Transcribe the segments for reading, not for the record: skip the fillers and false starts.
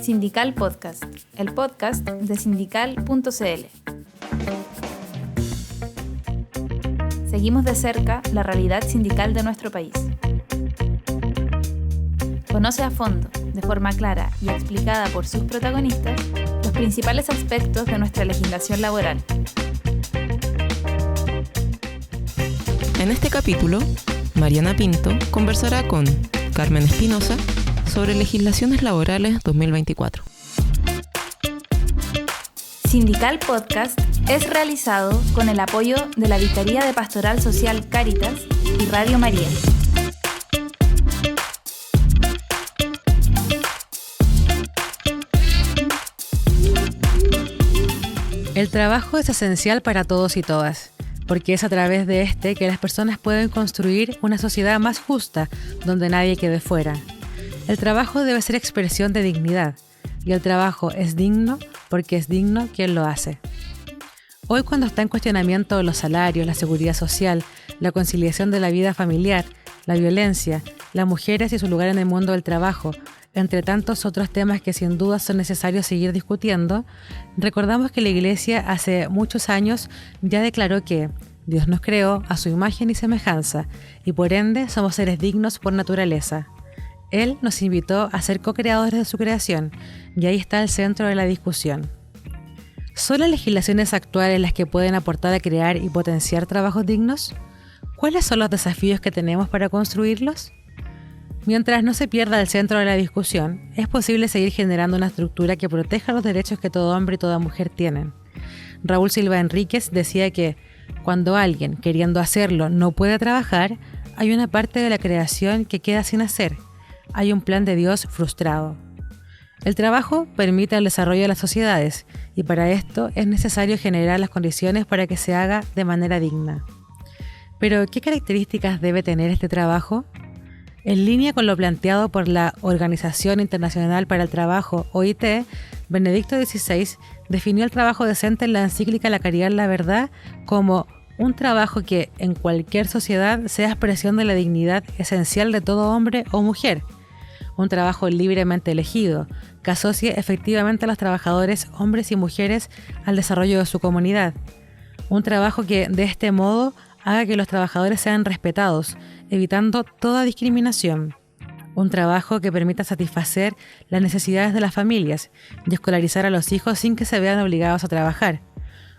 Sindical Podcast, el podcast de sindical.cl. Seguimos de cerca la realidad sindical de nuestro país. Conoce a fondo, de forma clara y explicada por sus protagonistas, los principales aspectos de nuestra legislación laboral. En este capítulo, Mariana Pinto conversará con Carmen Espinosa sobre legislaciones laborales 2024. Sindical Podcast es realizado con el apoyo de la Vicaría de Pastoral Social Cáritas y Radio María. El trabajo es esencial para todos y todas, porque es a través de este que las personas pueden construir una sociedad más justa, donde nadie quede fuera. El trabajo debe ser expresión de dignidad, y el trabajo es digno porque es digno quien lo hace. Hoy, cuando está en cuestionamiento los salarios, la seguridad social, la conciliación de la vida familiar, la violencia, las mujeres y su lugar en el mundo del trabajo, entre tantos otros temas que sin duda son necesarios seguir discutiendo, recordamos que la Iglesia hace muchos años ya declaró que Dios nos creó a su imagen y semejanza, y por ende somos seres dignos por naturaleza. Él nos invitó a ser co-creadores de su creación, y ahí está el centro de la discusión. ¿Son las legislaciones actuales las que pueden aportar a crear y potenciar trabajos dignos? ¿Cuáles son los desafíos que tenemos para construirlos? Mientras no se pierda el centro de la discusión, es posible seguir generando una estructura que proteja los derechos que todo hombre y toda mujer tienen. Raúl Silva Enríquez decía que cuando alguien, queriendo hacerlo, no puede trabajar, hay una parte de la creación que queda sin hacer. Hay un plan de Dios frustrado. El trabajo permite el desarrollo de las sociedades y para esto es necesario generar las condiciones para que se haga de manera digna. Pero, ¿qué características debe tener este trabajo? En línea con lo planteado por la Organización Internacional para el Trabajo, OIT, Benedicto XVI definió el trabajo decente en la encíclica La Caridad en la Verdad como un trabajo que en cualquier sociedad sea expresión de la dignidad esencial de todo hombre o mujer. Un trabajo libremente elegido, que asocie efectivamente a los trabajadores, hombres y mujeres, al desarrollo de su comunidad. Un trabajo que, de este modo, haga que los trabajadores sean respetados, evitando toda discriminación. Un trabajo que permita satisfacer las necesidades de las familias y escolarizar a los hijos sin que se vean obligados a trabajar.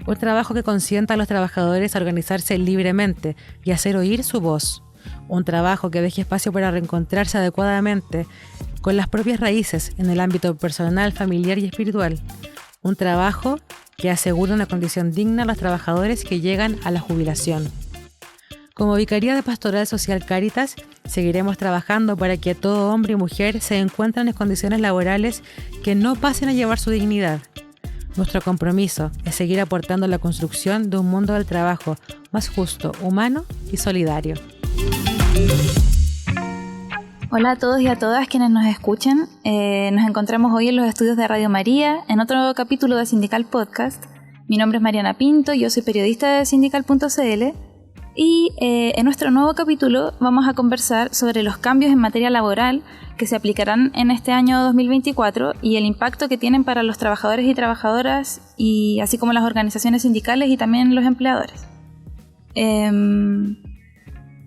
Un trabajo que consienta a los trabajadores a organizarse libremente y hacer oír su voz. Un trabajo que deje espacio para reencontrarse adecuadamente con las propias raíces en el ámbito personal, familiar y espiritual. Un trabajo que asegure una condición digna a los trabajadores que llegan a la jubilación. Como Vicaría de Pastoral Social Cáritas, seguiremos trabajando para que todo hombre y mujer se encuentren en condiciones laborales que no pasen a llevar su dignidad. Nuestro compromiso es seguir aportando a la construcción de un mundo del trabajo más justo, humano y solidario. Hola a todos y a todas quienes nos escuchan. Nos encontramos hoy en los estudios de Radio María, en otro capítulo de Sindical Podcast. Mi nombre es Mariana Pinto, yo soy periodista de sindical.cl y en nuestro nuevo capítulo vamos a conversar sobre los cambios en materia laboral que se aplicarán en este año 2024 y el impacto que tienen para los trabajadores y trabajadoras, y así como las organizaciones sindicales y también los empleadores.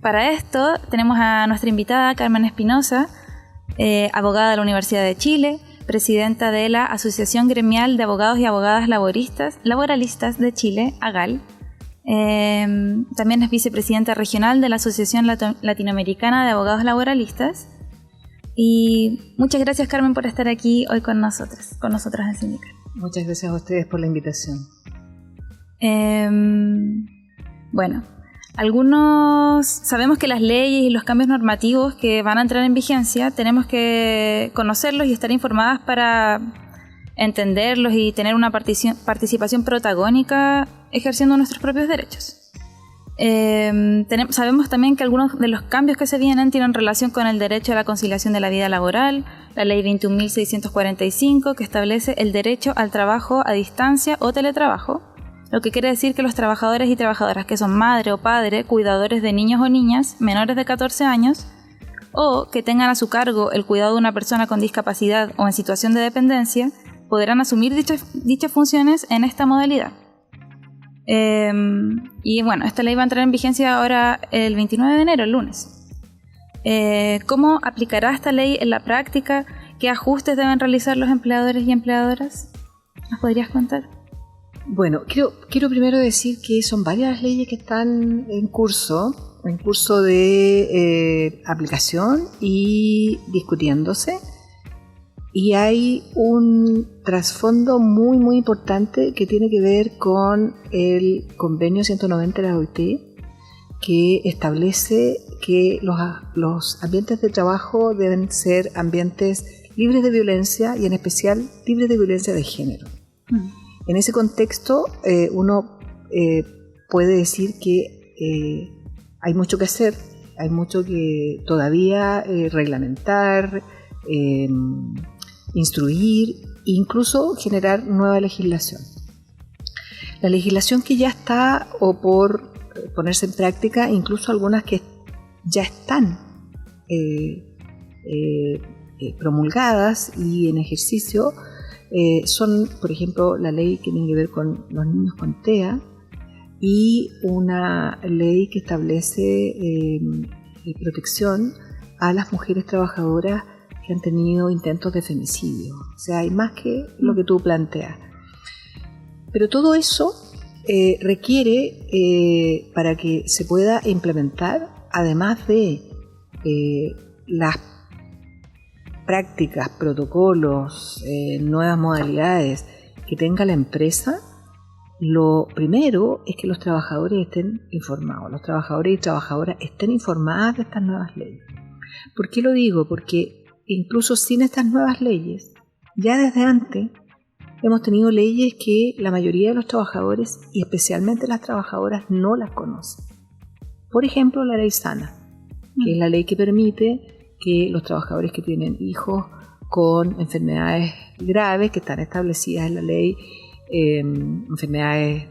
Para esto tenemos a nuestra invitada Carmen Espinosa, abogada de la Universidad de Chile, presidenta de la Asociación Gremial de Abogados y Abogadas Laboralistas de Chile, AGAL. También es vicepresidenta regional de la Asociación Latinoamericana de Abogados Laboralistas. Y muchas gracias, Carmen, por estar aquí hoy con nosotras en Sindical. Muchas gracias a ustedes por la invitación. Bueno, sabemos que las leyes y los cambios normativos que van a entrar en vigencia tenemos que conocerlos y estar informadas para entenderlos y tener una participación protagónica ejerciendo nuestros propios derechos. Sabemos también que algunos de los cambios que se vienen tienen relación con el derecho a la conciliación de la vida laboral, la ley 21.645 que establece el derecho al trabajo a distancia o teletrabajo, lo que quiere decir que los trabajadores y trabajadoras que son madre o padre, cuidadores de niños o niñas menores de 14 años o que tengan a su cargo el cuidado de una persona con discapacidad o en situación de dependencia, podrán asumir dichas funciones en esta modalidad. Y bueno, esta ley va a entrar en vigencia ahora el 29 de enero, el lunes. ¿Cómo aplicará esta ley en la práctica? ¿Qué ajustes deben realizar los empleadores y empleadoras? ¿Nos podrías contar? Bueno, quiero primero decir que son varias leyes que están en curso de aplicación y discutiéndose. Y hay un trasfondo muy, muy importante que tiene que ver con el convenio 190 de la OIT, que establece que los ambientes de trabajo deben ser ambientes libres de violencia y en especial libres de violencia de género. En ese contexto, uno puede decir que hay mucho que hacer, hay mucho que todavía reglamentar, instruir, incluso generar nueva legislación. La legislación que ya está o por ponerse en práctica, incluso algunas que ya están promulgadas y en ejercicio, son, por ejemplo, la ley que tiene que ver con los niños con TEA y una ley que establece protección a las mujeres trabajadoras que han tenido intentos de femicidio. O sea, hay más que lo que tú planteas. Pero todo eso requiere, para que se pueda implementar, además de las prácticas, protocolos, nuevas modalidades que tenga la empresa, lo primero es que los trabajadores estén informados, los trabajadores y trabajadoras estén informadas de estas nuevas leyes. ¿Por qué lo digo? Porque incluso sin estas nuevas leyes, ya desde antes hemos tenido leyes que la mayoría de los trabajadores y especialmente las trabajadoras no las conocen. Por ejemplo, la ley SANA, que es la ley que permite que los trabajadores que tienen hijos con enfermedades graves que están establecidas en la ley, enfermedades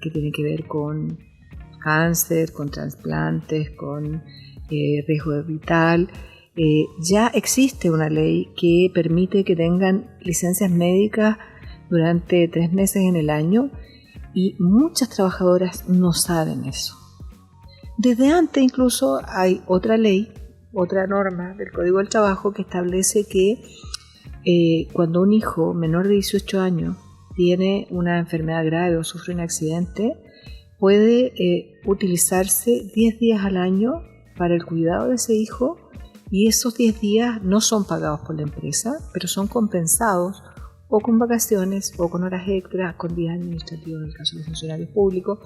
que tienen que ver con cáncer, con trasplantes, con riesgo vital, ya existe una ley que permite que tengan licencias médicas durante 3 meses en el año y muchas trabajadoras no saben eso. Desde antes incluso hay otra ley, otra norma del Código del Trabajo que establece que cuando un hijo menor de 18 años tiene una enfermedad grave o sufre un accidente, puede utilizarse 10 días al año para el cuidado de ese hijo. Y esos 10 días no son pagados por la empresa, pero son compensados o con vacaciones o con horas extras, con días administrativos en el caso de los funcionarios públicos.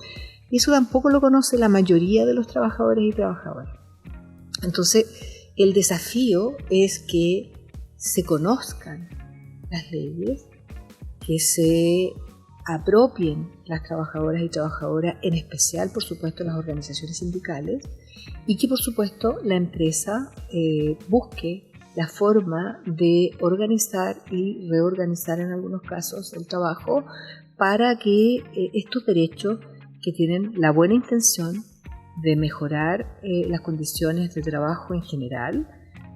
Y eso tampoco lo conoce la mayoría de los trabajadores y trabajadoras. Entonces, el desafío es que se conozcan las leyes, que se apropien las trabajadoras y trabajadoras, en especial, por supuesto, las organizaciones sindicales, y que, por supuesto, la empresa busque la forma de organizar y reorganizar en algunos casos el trabajo para que estos derechos que tienen la buena intención de mejorar las condiciones de trabajo en general,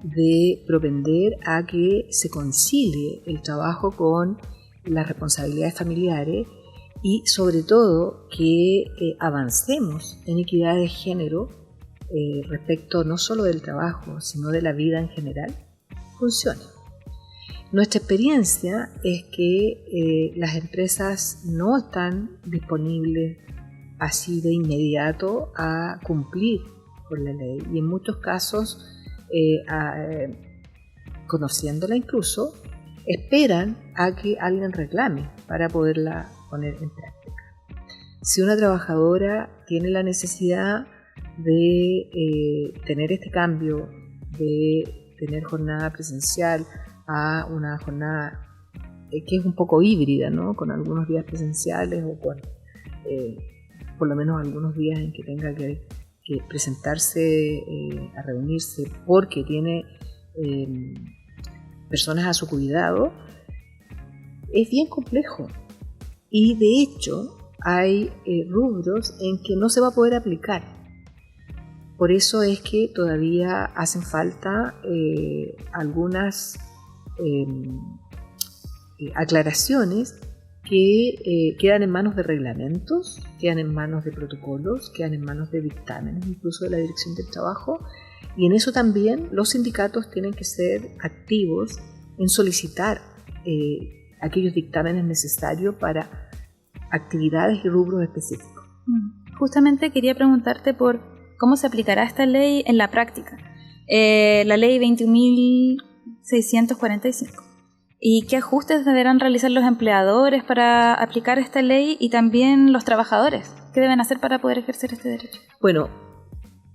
de propender a que se concilie el trabajo con las responsabilidades familiares y sobre todo que avancemos en equidad de género respecto no solo del trabajo, sino de la vida en general, funcione. Nuestra experiencia es que las empresas no están disponibles así de inmediato a cumplir con la ley y en muchos casos, conociéndola incluso, esperan a que alguien reclame para poderla poner en práctica. Si una trabajadora tiene la necesidad de tener este cambio, de tener jornada presencial a una jornada que es un poco híbrida, ¿no? Con algunos días presenciales o con por lo menos algunos días en que tenga que presentarse a reunirse porque tiene personas a su cuidado, es bien complejo. Y de hecho hay rubros en que no se va a poder aplicar. Por eso es que todavía hacen falta algunas aclaraciones que quedan en manos de reglamentos, quedan en manos de protocolos, quedan en manos de dictámenes, incluso de la Dirección del Trabajo, y en eso también los sindicatos tienen que ser activos en solicitar aquellos dictámenes necesarios para actividades y rubros específicos. Justamente quería preguntarte por cómo se aplicará esta ley en la práctica, la ley 21.645. ¿Y qué ajustes deberán realizar los empleadores para aplicar esta ley y también los trabajadores? ¿Qué deben hacer para poder ejercer este derecho? Bueno,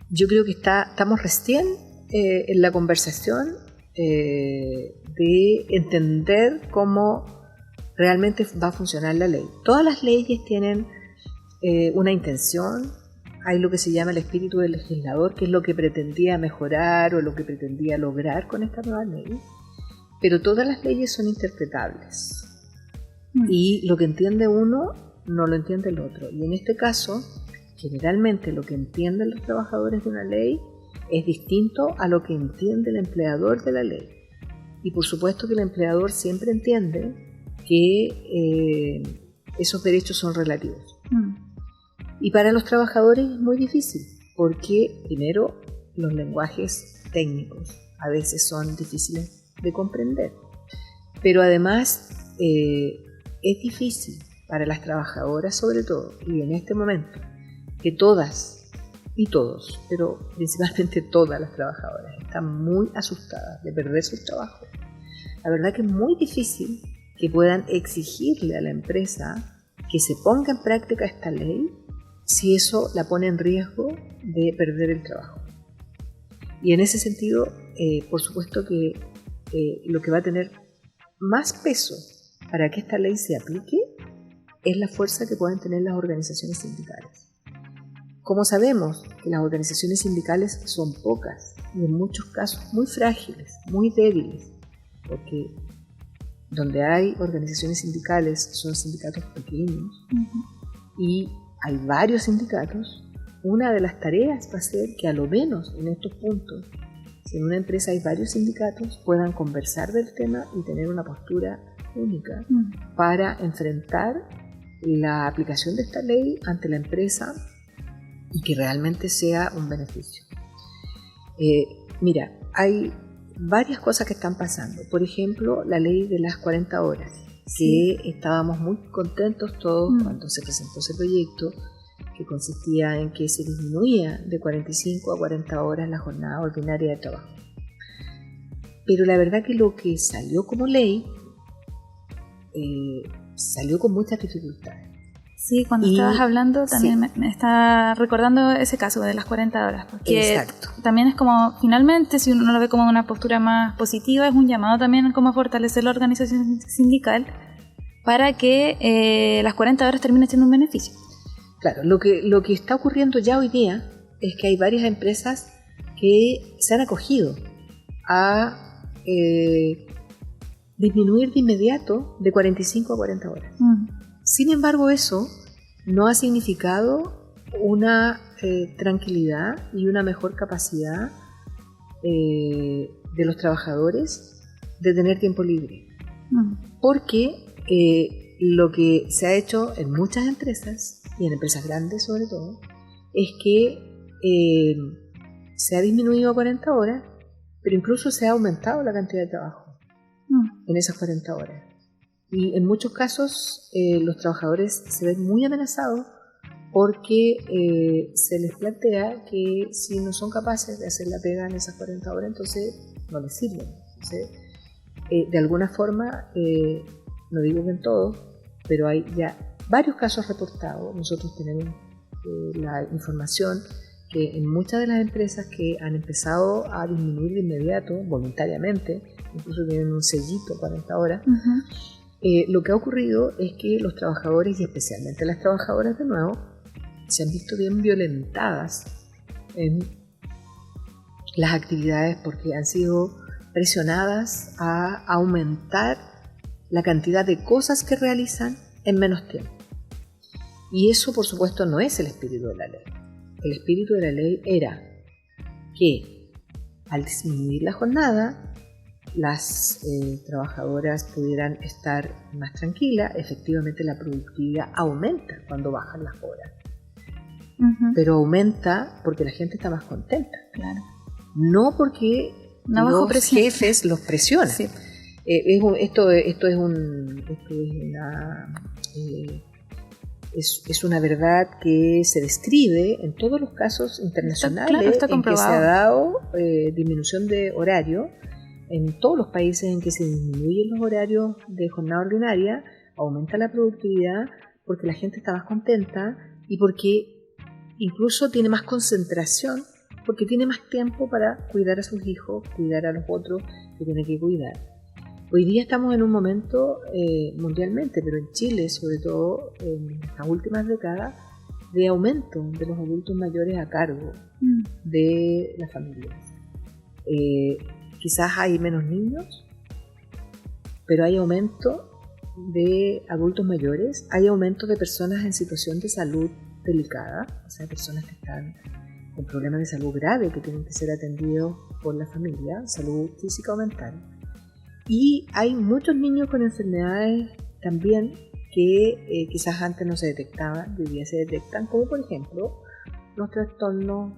yo creo que estamos recién en la conversación de entender cómo realmente va a funcionar la ley. Todas las leyes tienen una intención, hay lo que se llama el espíritu del legislador, que es lo que pretendía mejorar o lo que pretendía lograr con esta nueva ley. Pero todas las leyes son interpretables y lo que entiende uno no lo entiende el otro. Y en este caso, generalmente lo que entienden los trabajadores de una ley es distinto a lo que entiende el empleador de la ley. Y por supuesto que el empleador siempre entiende que esos derechos son relativos. Y para los trabajadores es muy difícil, porque primero los lenguajes técnicos a veces son difíciles de comprender, pero además es difícil para las trabajadoras sobre todo, y en este momento que todas y todos, pero principalmente todas las trabajadoras están muy asustadas de perder su trabajo. La verdad que es muy difícil que puedan exigirle a la empresa que se ponga en práctica esta ley si eso la pone en riesgo de perder el trabajo. Y en ese sentido, por supuesto que lo que va a tener más peso para que esta ley se aplique es la fuerza que pueden tener las organizaciones sindicales. Como sabemos que las organizaciones sindicales son pocas y en muchos casos muy frágiles, muy débiles, porque donde hay organizaciones sindicales son sindicatos pequeños y hay varios sindicatos, una de las tareas va a ser que a lo menos en estos puntos, si en una empresa hay varios sindicatos, puedan conversar del tema y tener una postura única para enfrentar la aplicación de esta ley ante la empresa y que realmente sea un beneficio. Mira, hay varias cosas que están pasando. Por ejemplo, la ley de las 40 horas, que estábamos muy contentos todos cuando se presentó ese proyecto, que consistía en que se disminuía de 45 a 40 horas la jornada ordinaria de trabajo. Pero la verdad que lo que salió como ley salió con muchas dificultades. Sí, cuando estabas hablando también me está recordando ese caso de las 40 horas, porque también es como, finalmente, si uno lo ve como una postura más positiva, es un llamado también como a fortalecer la organización sindical para que las 40 horas terminen siendo un beneficio. Claro, lo que está ocurriendo ya hoy día es que hay varias empresas que se han acogido a disminuir de inmediato de 45 a 40 horas. Sin embargo, eso no ha significado una tranquilidad y una mejor capacidad de los trabajadores de tener tiempo libre. Porque lo que se ha hecho en muchas empresas, y en empresas grandes sobre todo, es que se ha disminuido a 40 horas, pero incluso se ha aumentado la cantidad de trabajo en esas 40 horas. Y en muchos casos los trabajadores se ven muy amenazados porque se les plantea que si no son capaces de hacer la pega en esas 40 horas, entonces no les sirven. Entonces, de alguna forma, no digo que en todos, pero hay ya varios casos reportados. Nosotros tenemos la información que en muchas de las empresas que han empezado a disminuir de inmediato, voluntariamente, incluso tienen un sellito 40 horas, lo que ha ocurrido es que los trabajadores, y especialmente las trabajadoras de nuevo, se han visto bien violentadas en las actividades porque han sido presionadas a aumentar la cantidad de cosas que realizan en menos tiempo. Y eso, por supuesto, no es el espíritu de la ley. El espíritu de la ley era que al disminuir la jornada, las trabajadoras pudieran estar más tranquilas. Efectivamente, la productividad aumenta cuando bajan las horas. Pero aumenta porque la gente está más contenta. Claro. No porque los jefes los presionan. Sí. Esto es una verdad que se describe en todos los casos internacionales está en que se ha dado disminución de horario. En todos los países en que se disminuyen los horarios de jornada ordinaria, aumenta la productividad porque la gente está más contenta y porque incluso tiene más concentración, porque tiene más tiempo para cuidar a sus hijos, cuidar a los otros que tiene que cuidar. Hoy día estamos en un momento mundialmente, pero en Chile sobre todo en estas últimas décadas, de aumento de los adultos mayores a cargo de las familias. Quizás hay menos niños, pero hay aumento de adultos mayores, hay aumento de personas en situación de salud delicada, o sea, personas que están con problemas de salud grave que tienen que ser atendidos por la familia, salud física o mental. Y hay muchos niños con enfermedades también que quizás antes no se detectaban, que hoy día se detectan, como por ejemplo los trastornos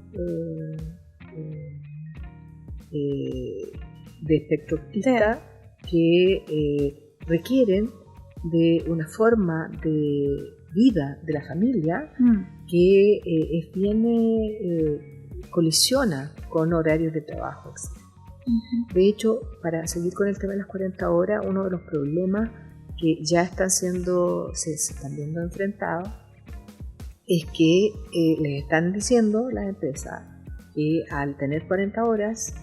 de espectro autista que requieren de una forma de vida de la familia que colisiona con horarios de trabajo. De hecho, para seguir con el tema de las 40 horas, uno de los problemas que ya se están viendo enfrentados es que les están diciendo las empresas que al tener 40 horas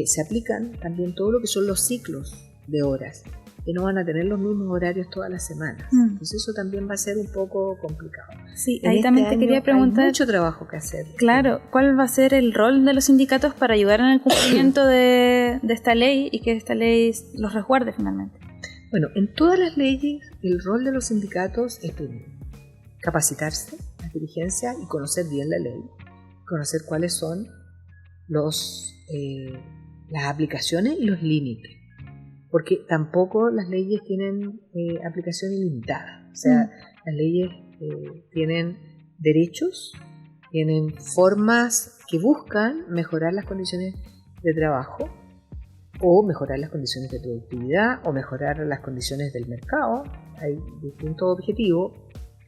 se aplican también todo lo que son los ciclos de horas, que no van a tener los mismos horarios todas las semanas. Entonces eso también va a ser un poco complicado. Sí, ahí también te quería preguntar. Hay mucho trabajo que hacer. Claro, ¿cuál va a ser el rol de los sindicatos para ayudar en el cumplimiento de esta ley y que esta ley los resguarde finalmente? Bueno, en todas las leyes el rol de los sindicatos es primero capacitarse, las dirigencias y conocer bien la ley, conocer cuáles son las aplicaciones y los límites. Porque tampoco las leyes tienen aplicación ilimitada. O sea, las leyes tienen derechos, tienen formas que buscan mejorar las condiciones de trabajo o mejorar las condiciones de productividad o mejorar las condiciones del mercado. Hay distintos objetivos.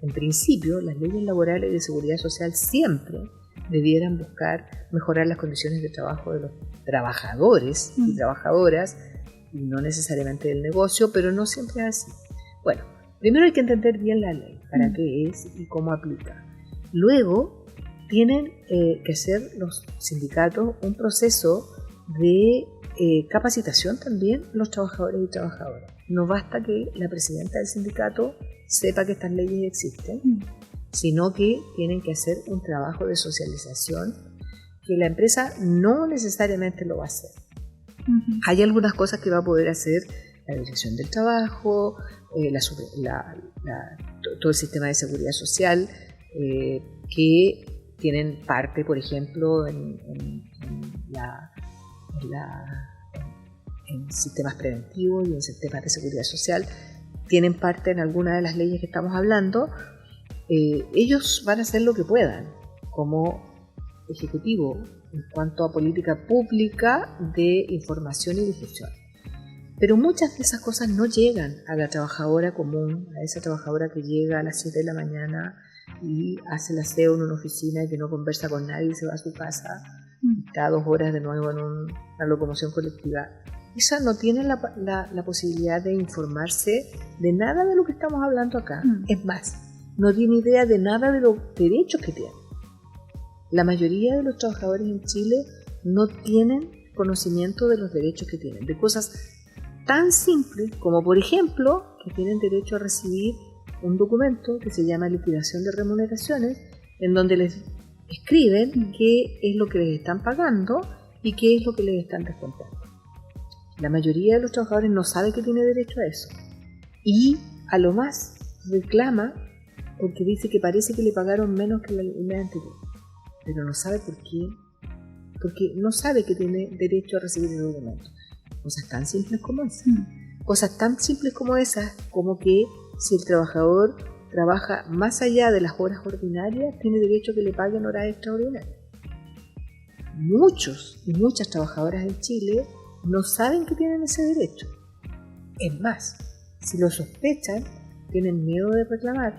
En principio, las leyes laborales y de seguridad social siempre debieran buscar mejorar las condiciones de trabajo de los trabajadores y trabajadoras, y no necesariamente del negocio, pero no siempre es así. Bueno, primero hay que entender bien la ley, para qué es y cómo aplica. Luego, tienen que hacer los sindicatos un proceso de capacitación también los trabajadores y trabajadoras. No basta que la presidenta del sindicato sepa que estas leyes existen, sino que tienen que hacer un trabajo de socialización que la empresa no necesariamente lo va a hacer. Hay algunas cosas que va a poder hacer la Dirección del Trabajo, todo el sistema de seguridad social, que tienen parte, por ejemplo, en sistemas preventivos y en sistemas de seguridad social, tienen parte en alguna de las leyes que estamos hablando. Ellos van a hacer lo que puedan como ejecutivo en cuanto a política pública de información y difusión. Pero muchas de esas cosas no llegan a la trabajadora común, a esa trabajadora que llega a las 7 de la mañana y hace el aseo en una oficina y que no conversa con nadie y se va a su casa y está 2 horas de nuevo en una locomoción colectiva. Esa no tiene la posibilidad de informarse de nada de lo que estamos hablando acá. Es más, no tiene idea de nada de los derechos que tiene. La mayoría de los trabajadores en Chile no tienen conocimiento de los derechos que tienen, de cosas tan simples como, por ejemplo, que tienen derecho a recibir un documento que se llama liquidación de remuneraciones, en donde les escriben qué es lo que les están pagando y qué es lo que les están descontando. La mayoría de los trabajadores no sabe que tiene derecho a eso y a lo más reclama porque dice que parece que le pagaron menos que el mes anterior, pero no sabe por qué. porque no sabe que tiene derecho a recibir el documento. Cosas tan simples como esas. Cosas tan simples como esas, como que si el trabajador trabaja más allá de las horas ordinarias, tiene derecho a que le paguen horas extraordinarias. Muchos y muchas trabajadoras en Chile no saben que tienen ese derecho. Es más, si lo sospechan, tienen miedo de reclamar,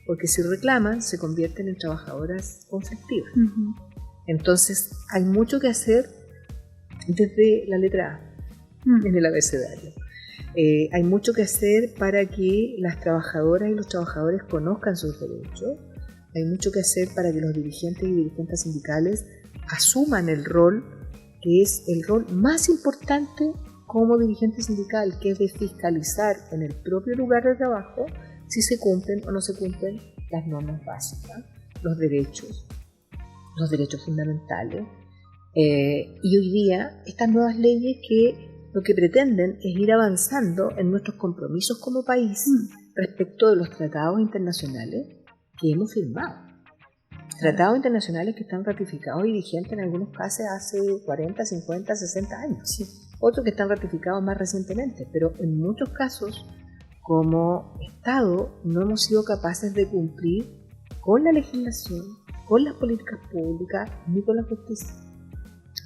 porque si reclaman se convierten en trabajadoras conflictivas. Entonces hay mucho que hacer desde la letra A en el abecedario. Hay mucho que hacer para que las trabajadoras y los trabajadores conozcan sus derechos. Hay mucho que hacer para que los dirigentes y dirigentes sindicales asuman el rol que es el rol más importante como dirigente sindical, que es de fiscalizar en el propio lugar de trabajo si se cumplen o no se cumplen las normas básicas, los derechos fundamentales. Y hoy día estas nuevas leyes que lo que pretenden es ir avanzando en nuestros compromisos como país respecto de los tratados internacionales que hemos firmado. Tratados internacionales que están ratificados y vigentes en algunos casos hace 40, 50, 60 años. Otros que están ratificados más recientemente, pero en muchos casos, como Estado, no hemos sido capaces de cumplir con la legislación, con las políticas públicas, ni con la justicia.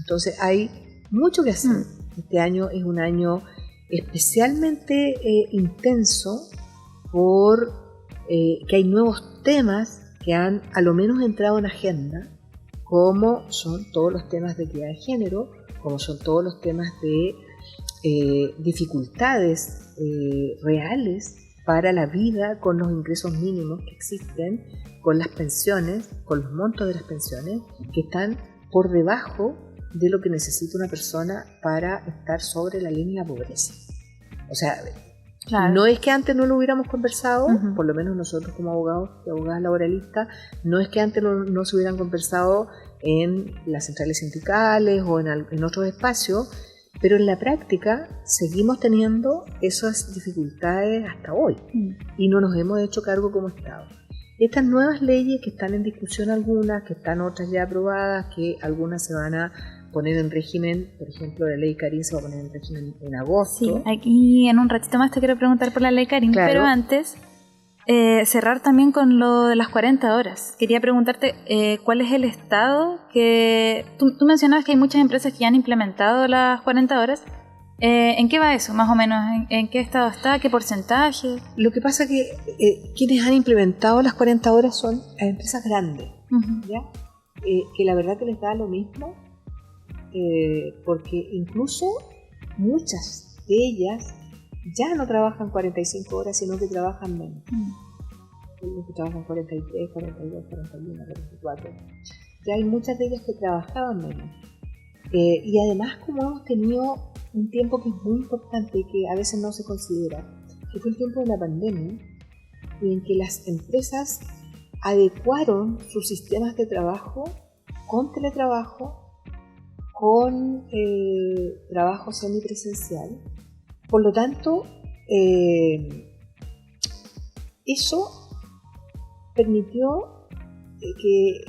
Entonces hay mucho que hacer. Este año es un año especialmente intenso por que hay nuevos temas que han a lo menos entrado en agenda, como son todos los temas de equidad de género, como son todos los temas de dificultades reales para la vida con los ingresos mínimos que existen, con las pensiones, con los montos de las pensiones que están por debajo de lo que necesita una persona para estar sobre la línea de pobreza. O sea, claro, no es que antes no lo hubiéramos conversado, por lo menos nosotros como abogados y abogadas laboralistas, no es que antes no se hubieran conversado en las centrales sindicales o en otros espacios, pero en la práctica seguimos teniendo esas dificultades hasta hoy y no nos hemos hecho cargo como Estado. Estas nuevas leyes que están en discusión algunas, que están otras ya aprobadas, que algunas se van a poner en régimen, por ejemplo, la ley Karin se va a poner en régimen en agosto. Sí, aquí en un ratito más te quiero preguntar por la ley Karin, claro. Pero antes, cerrar también con lo de las 40 horas. Quería preguntarte cuál es el estado que... Tú mencionabas que hay muchas empresas que ya han implementado las 40 horas. ¿En qué va eso, más o menos? ¿En qué estado está? ¿Qué porcentaje? Lo que pasa es que quienes han implementado las 40 horas son las empresas grandes, ¿ya? Que la verdad que les da lo mismo, porque incluso muchas de ellas ya no trabajan 45 horas, sino que trabajan menos. Que trabajan 43, 42, 41, 44. Ya hay muchas de ellas que trabajaban menos. Y además, como hemos tenido un tiempo que es muy importante y que a veces no se considera, que fue el tiempo de la pandemia, en que las empresas adecuaron sus sistemas de trabajo con teletrabajo, con trabajo semipresencial. Por lo tanto, eso permitió que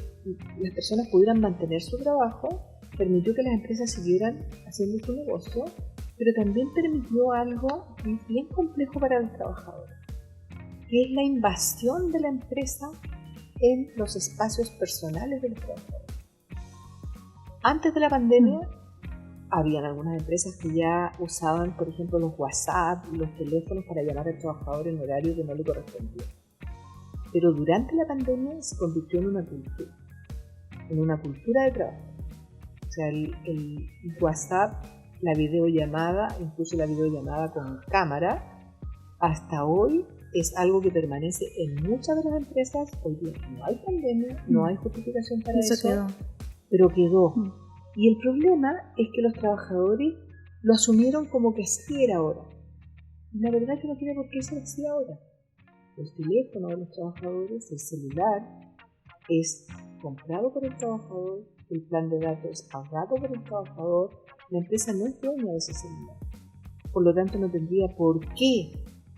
las personas pudieran mantener su trabajo, permitió que las empresas siguieran haciendo su negocio, pero también permitió algo bien complejo para los trabajadores, que es la invasión de la empresa en los espacios personales de los trabajadores. Antes de la pandemia, habían algunas empresas que ya usaban, por ejemplo, los WhatsApp y los teléfonos para llamar al trabajador en horario que no le correspondía. Pero durante la pandemia se convirtió en una cultura de trabajo. O sea, el WhatsApp, la videollamada, incluso la videollamada con cámara, hasta hoy es algo que permanece en muchas de las empresas. Hoy día no hay pandemia, no hay justificación para eso, quedó. Pero quedó. Y el problema es que los trabajadores lo asumieron como que así era ahora. Y la verdad es que no tiene por qué ser así ahora. El teléfono de los trabajadores, el celular, es comprado por el trabajador, el plan de datos es pagado por el trabajador, la empresa no es dueña de ese celular. Por lo tanto, no tendría por qué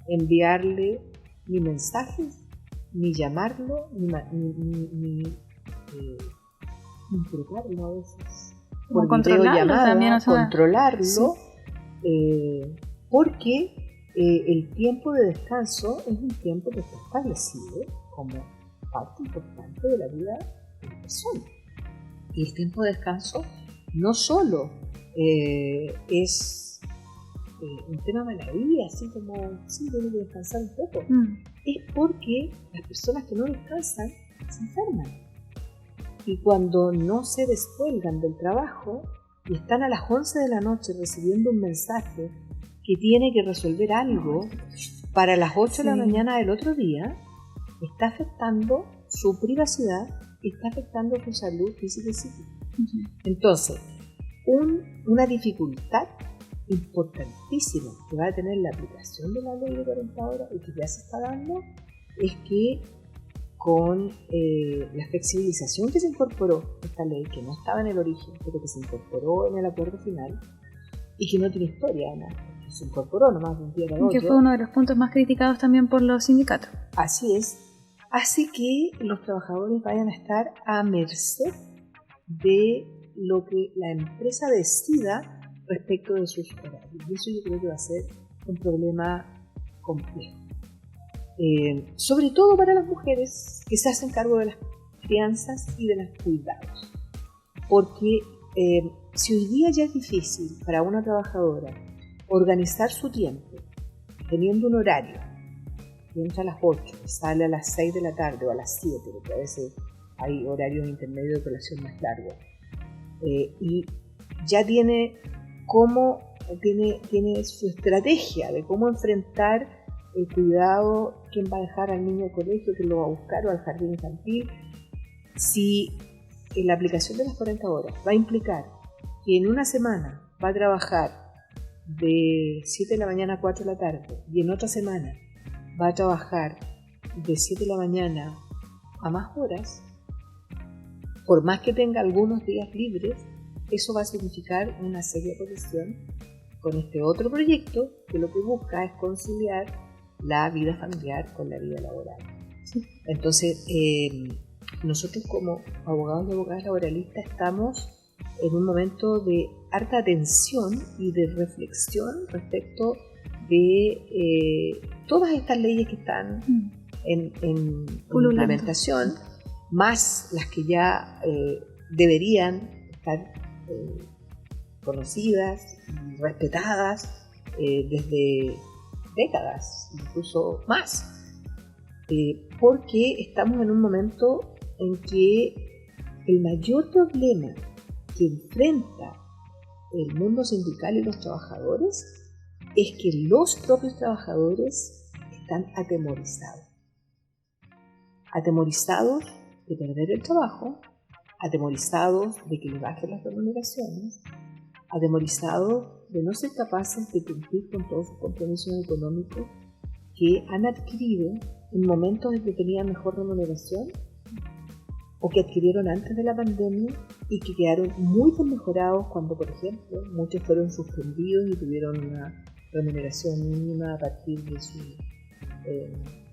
enviarle ni mensajes, ni llamarlo, ni interrogarlo a veces. por controlarlo videollamada, también, o sea, controlarlo, sí. Porque el tiempo de descanso es un tiempo que está establecido como parte importante de la vida de la persona. Y el tiempo de descanso no solo es un tema de la vida, así como, sí, tengo que descansar un poco. Es porque las personas que no descansan se enferman. Y cuando no se descuelgan del trabajo y están a las 11 de la noche recibiendo un mensaje que tiene que resolver algo para las 8 de la mañana del otro día, está afectando su privacidad y está afectando su salud física y psíquica. Entonces, una dificultad importantísima que va a tener la aplicación de la ley de 40 horas y que ya se está dando es que con la flexibilización que se incorporó esta ley, que no estaba en el origen, pero que se incorporó en el acuerdo final y que no tiene historia además, que se incorporó nomás de un día para otro. Que fue uno de los puntos más criticados también por los sindicatos. Así es. Hace que los trabajadores vayan a estar a merced de lo que la empresa decida respecto de sus horarios. Y eso yo creo que va a ser un problema complejo. Sobre todo para las mujeres que se hacen cargo de las crianzas y de los cuidados. Porque si hoy día ya es difícil para una trabajadora organizar su tiempo teniendo un horario, que entra a las 8 y sale a las 6 de la tarde o a las 7, porque a veces hay horarios intermedios de colación más largos, y ya tiene su estrategia de cómo enfrentar el cuidado, quién va a dejar al niño al colegio, quién lo va a buscar o al jardín infantil. Si la aplicación de las 40 horas va a implicar que en una semana va a trabajar de 7 de la mañana a 4 de la tarde y en otra semana va a trabajar de 7 de la mañana a más horas, por más que tenga algunos días libres, eso va a significar una seria presión con este otro proyecto que lo que busca es conciliar la vida familiar con la vida laboral. Sí. Entonces, nosotros como abogados y abogadas laboralistas estamos en un momento de harta atención y de reflexión respecto de todas estas leyes que están en implementación, más las que ya deberían estar conocidas y respetadas desde décadas, incluso más, porque estamos en un momento en que el mayor problema que enfrenta el mundo sindical y los trabajadores es que los propios trabajadores están atemorizados de perder el trabajo, atemorizados de que le bajen las remuneraciones, atemorizados de no ser capaces de cumplir con todos sus compromisos económicos que han adquirido en momentos en que tenían mejor remuneración o que adquirieron antes de la pandemia y que quedaron muy desmejorados cuando, por ejemplo, muchos fueron suspendidos y tuvieron una remuneración mínima a partir de su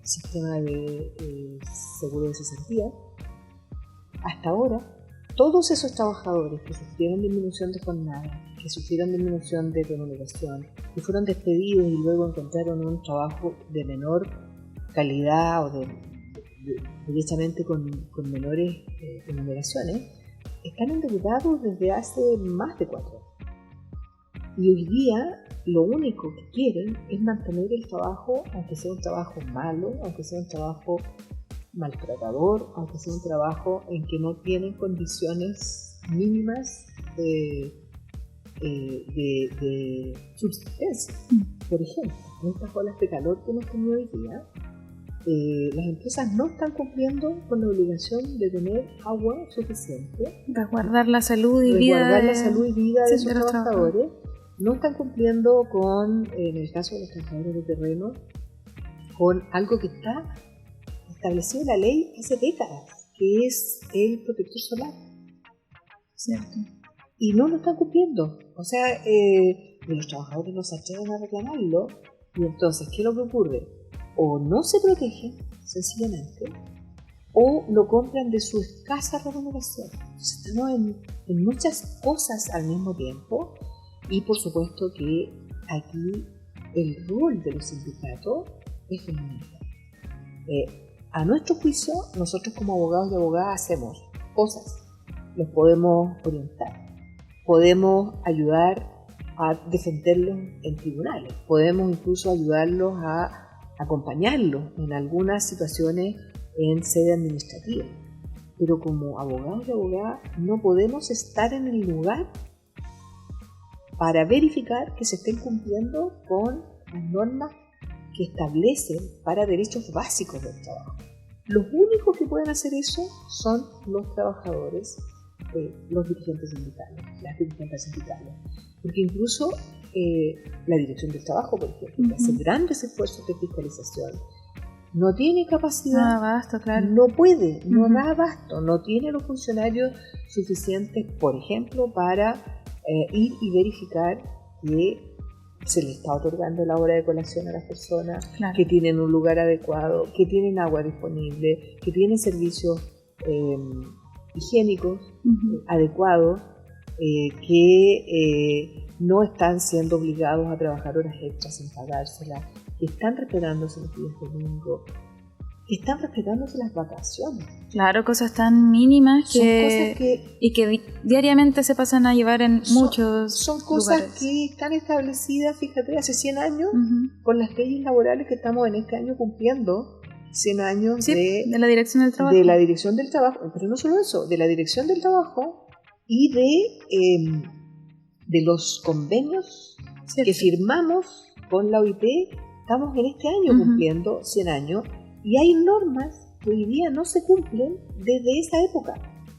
sistema de seguro de cesantía. Hasta ahora, todos esos trabajadores que sufrieron disminución de jornada, que sufrieron disminución de remuneración, que fueron despedidos y luego encontraron un trabajo de menor calidad o directamente con menores remuneraciones, están endeudados desde hace más de 4 años. Y hoy día lo único que quieren es mantener el trabajo, aunque sea un trabajo malo, aunque sea un trabajo maltratador, aunque sea un trabajo en que no tienen condiciones mínimas de subsistencia. Por ejemplo, en estas olas de calor que hemos tenido hoy día, las empresas no están cumpliendo con la obligación de tener agua suficiente, resguardar la salud y vida de sus trabajadores. No están cumpliendo con, en el caso de los trabajadores de terreno, con algo que está establecido en la ley hace décadas, que es el protector solar. ¿Cierto? Y no lo están cumpliendo. O sea, los trabajadores no se atreven a reclamarlo. Y entonces, ¿qué es lo que ocurre? O no se protegen, sencillamente, o lo compran de su escasa remuneración. Entonces estamos en muchas cosas al mismo tiempo y por supuesto que aquí el rol de los sindicatos es fundamental. A nuestro juicio, nosotros como abogados y abogadas hacemos cosas, los podemos orientar, podemos ayudar a defenderlos en tribunales, podemos incluso ayudarlos a acompañarlos en algunas situaciones en sede administrativa, pero como abogados y abogadas no podemos estar en el lugar para verificar que se estén cumpliendo con las normas que establecen para derechos básicos del trabajo. Los únicos que pueden hacer eso son los trabajadores, los dirigentes sindicales, las dirigentes sindicales, porque incluso la Dirección del Trabajo, por ejemplo, que hace grandes esfuerzos de fiscalización, no tiene capacidad, No da abasto, claro. no puede, no da abasto, no tiene los funcionarios suficientes, por ejemplo, para ir y verificar que se le está otorgando la hora de colación a las personas, Claro. que tienen un lugar adecuado, que tienen agua disponible, que tienen servicios higiénicos adecuados, que no están siendo obligados a trabajar horas extras sin pagárselas, que están respetándose los días domingos, que están respetándose las vacaciones. Claro, cosas tan mínimas Son cosas que y que diariamente se pasan a llevar en muchos son cosas lugares. que están establecidas, fíjate, hace 100 años, Ujú. con las leyes laborales que estamos en este año cumpliendo, 100 años Sí, de la Dirección del Trabajo. de la Dirección del Trabajo, pero no solo eso, de la Dirección del Trabajo y de los convenios Cierto. que firmamos con la OIT. Estamos en este año cumpliendo 100 años y hay normas que hoy día no se cumplen desde esa época,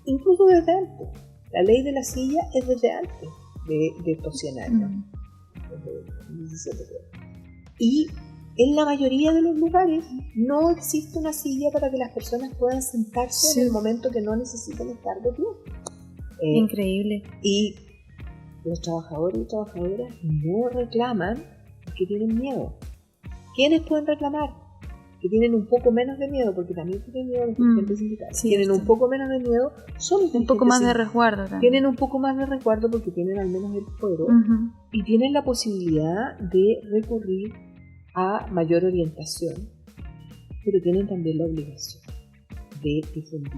incluso desde antes. La ley de la silla es desde antes de estos 100 años. Desde 17 creo. Y en la mayoría de los lugares no existe una silla para que las personas puedan sentarse Sí. en el momento que no necesitan estar de pie. Increíble. Y los trabajadores y trabajadoras no reclaman porque tienen miedo. ¿Quiénes pueden reclamar? Que tienen un poco menos de miedo, porque también tienen miedo los dirigentes sindicales. Sí, tienen sí. un poco menos de miedo, son los Un poco dirigentes más de sindicales. resguardo también. Tienen un poco más de resguardo porque tienen al menos el fuero Ujú. y tienen la posibilidad de recurrir a mayor orientación, pero tienen también la obligación de difundir,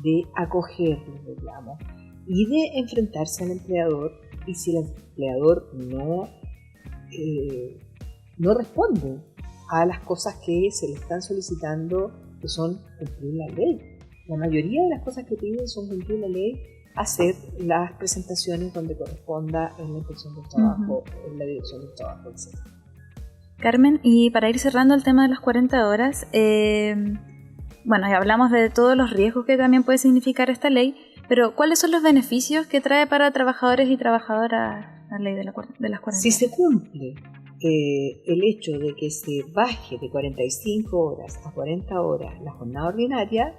de acoger los reclamos y de enfrentarse al empleador, y si el empleador no responde a las cosas que se le están solicitando, que son cumplir la ley. La mayoría de las cosas que piden son cumplir la ley, hacer las presentaciones donde corresponda en la Inspección del Trabajo, en la Dirección del Trabajo, etc. Carmen, y para ir cerrando el tema de las 40 horas, bueno, ya hablamos de todos los riesgos que también puede significar esta ley, pero ¿cuáles son los beneficios que trae para trabajadores y trabajadoras la ley de las 40 Si se cumple el hecho de que se baje de 45 horas a 40 horas la jornada ordinaria,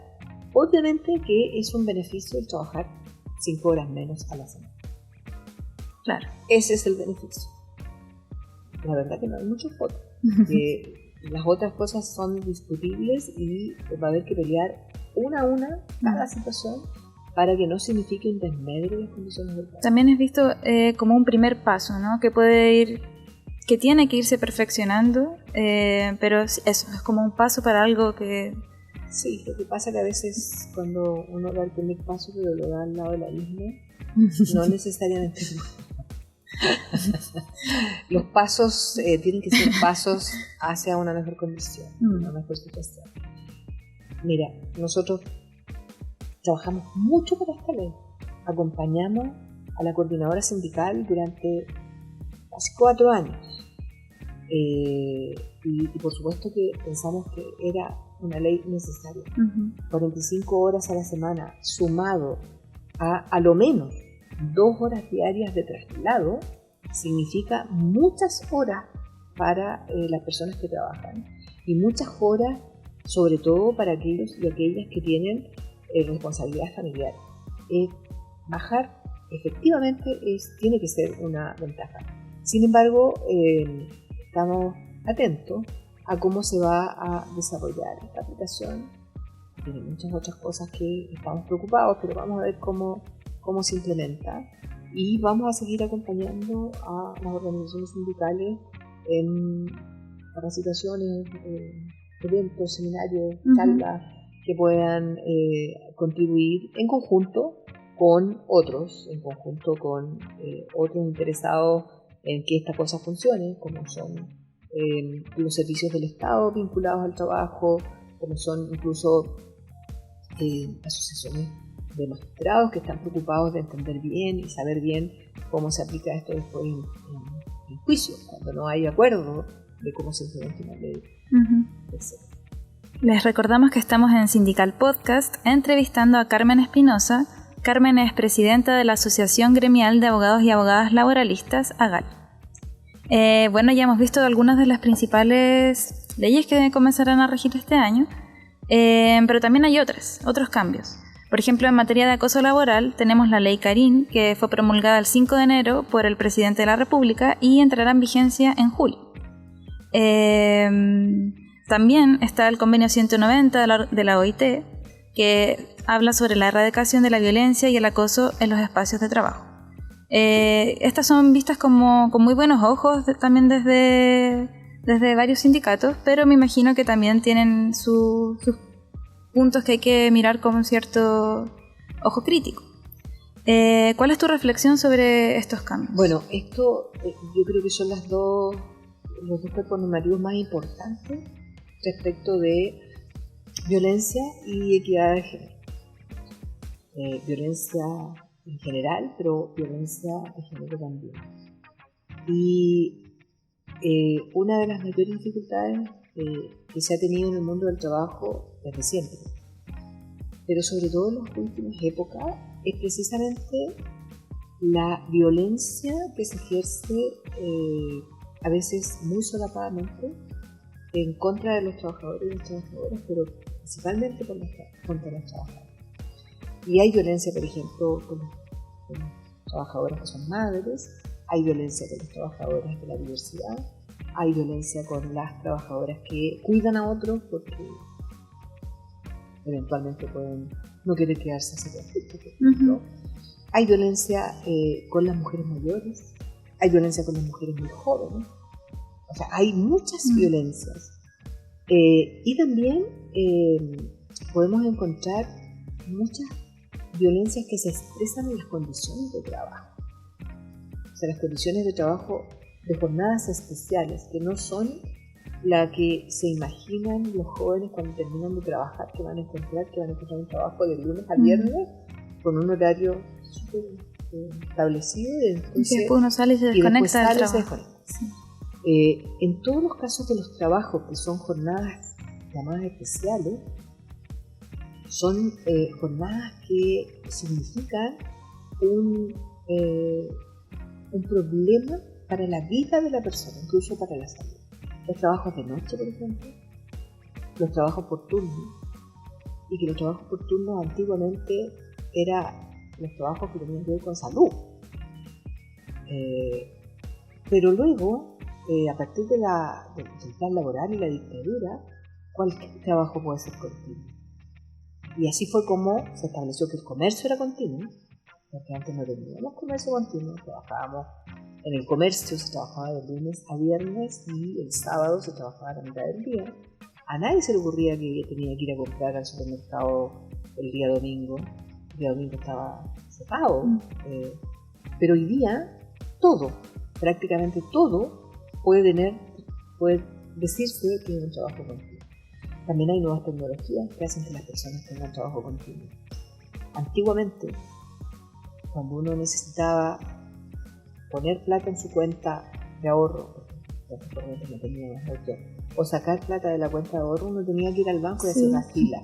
obviamente que es un beneficio el trabajar 5 horas menos a la semana. Claro. Ese es el beneficio. La verdad que no hay muchos votos. Las otras cosas son discutibles y va a haber que pelear una a una cada situación para que no signifique un desmedro de las condiciones del trabajo. También es visto como un primer paso, ¿no? Que tiene que irse perfeccionando, pero eso es como un paso para algo que... Sí, lo que pasa que a veces cuando uno da el primer paso pero lo da al lado del abismo, no necesariamente los pasos tienen que ser pasos hacia una mejor condición, una mejor situación. Mira, nosotros trabajamos mucho para esta ley, acompañamos a la coordinadora sindical durante casi 4 años y por supuesto que pensamos que era una ley necesaria. 45 horas a la semana sumado a lo menos 2 horas diarias de traslado significa muchas horas para las personas que trabajan y muchas horas sobre todo para aquellos y aquellas que tienen responsabilidad familiar. Bajar efectivamente tiene que ser una ventaja. Sin embargo, estamos atentos a cómo se va a desarrollar esta aplicación tiene muchas otras cosas que estamos preocupados, pero vamos a ver cómo se implementa y vamos a seguir acompañando a las organizaciones sindicales en capacitaciones, eventos, seminarios, charlas que puedan contribuir en conjunto con otros, interesados en que esta cosa funcione, como son los servicios del Estado vinculados al trabajo, como son incluso asociaciones de magistrados que están preocupados de entender bien y saber bien cómo se aplica esto después en juicio, cuando no hay acuerdo de cómo se implementa una ley. Les recordamos que estamos en Sindical Podcast entrevistando a Carmen Espinosa. Carmen es presidenta de la Asociación Gremial de Abogados y Abogadas Laboralistas, AGAL. Bueno, ya hemos visto algunas de las principales leyes que comenzarán a regir este año, pero también hay otros cambios. Por ejemplo, en materia de acoso laboral tenemos la Ley Carín, que fue promulgada el 5 de enero por el presidente de la República y entrará en vigencia en julio. También está el convenio 190 de la OIT, que habla sobre la erradicación de la violencia y el acoso en los espacios de trabajo. Estas son vistas con muy buenos ojos también desde varios sindicatos, pero me imagino que también tienen sus puntos que hay que mirar con un cierto ojo crítico. ¿Cuál es tu reflexión sobre estos cambios? Bueno, esto yo creo que son los dos cuerpos normativos más importantes respecto de violencia y equidad de género. Violencia en general, pero violencia de género también. Y una de las mayores dificultades que se ha tenido en el mundo del trabajo desde siempre, pero sobre todo en las últimas épocas, es precisamente la violencia que se ejerce a veces muy solapadamente en contra de los trabajadores y las trabajadoras, pero principalmente contra los trabajadores. Y hay violencia, por ejemplo, con trabajadoras que son madres, hay violencia con las trabajadoras de la diversidad, hay violencia con las trabajadoras que cuidan a otros porque eventualmente pueden no querer quedarse así conflicto. Hay violencia con las mujeres mayores, hay violencia con las mujeres muy jóvenes. O sea, hay muchas violencias. Y también podemos encontrar muchas violencias que se expresan en las condiciones de trabajo. O sea, las condiciones de trabajo de jornadas especiales, que no son la que se imaginan los jóvenes cuando terminan de trabajar, que van a encontrar un trabajo de lunes a viernes con un horario súper establecido y después uno sale y se desconecta del trabajo. En todos los casos de los trabajos que son jornadas llamadas especiales, son jornadas que significan un problema para la vida de la persona, incluso para la salud. Los trabajos de noche, por ejemplo, los trabajos por turno, y que los trabajos por turno antiguamente eran los trabajos que tenían que ver con salud. Pero luego, a partir del plan laboral y la dictadura, cualquier trabajo puede ser continuo. Y así fue como se estableció que el comercio era continuo, porque antes no teníamos comercio continuo, trabajábamos en el comercio, se trabajaba de lunes a viernes y el sábado se trabajaba a la mitad del día. A nadie se le ocurría que tenía que ir a comprar al supermercado el día domingo. El día domingo estaba cerrado. Pero hoy día prácticamente todo puede decirse que es un trabajo continuo. También hay nuevas tecnologías que hacen que las personas tengan trabajo continuo. Antiguamente, cuando uno necesitaba poner plata en su cuenta de ahorro, o sacar plata de la cuenta de ahorro, uno tenía que ir al banco y hacer una fila.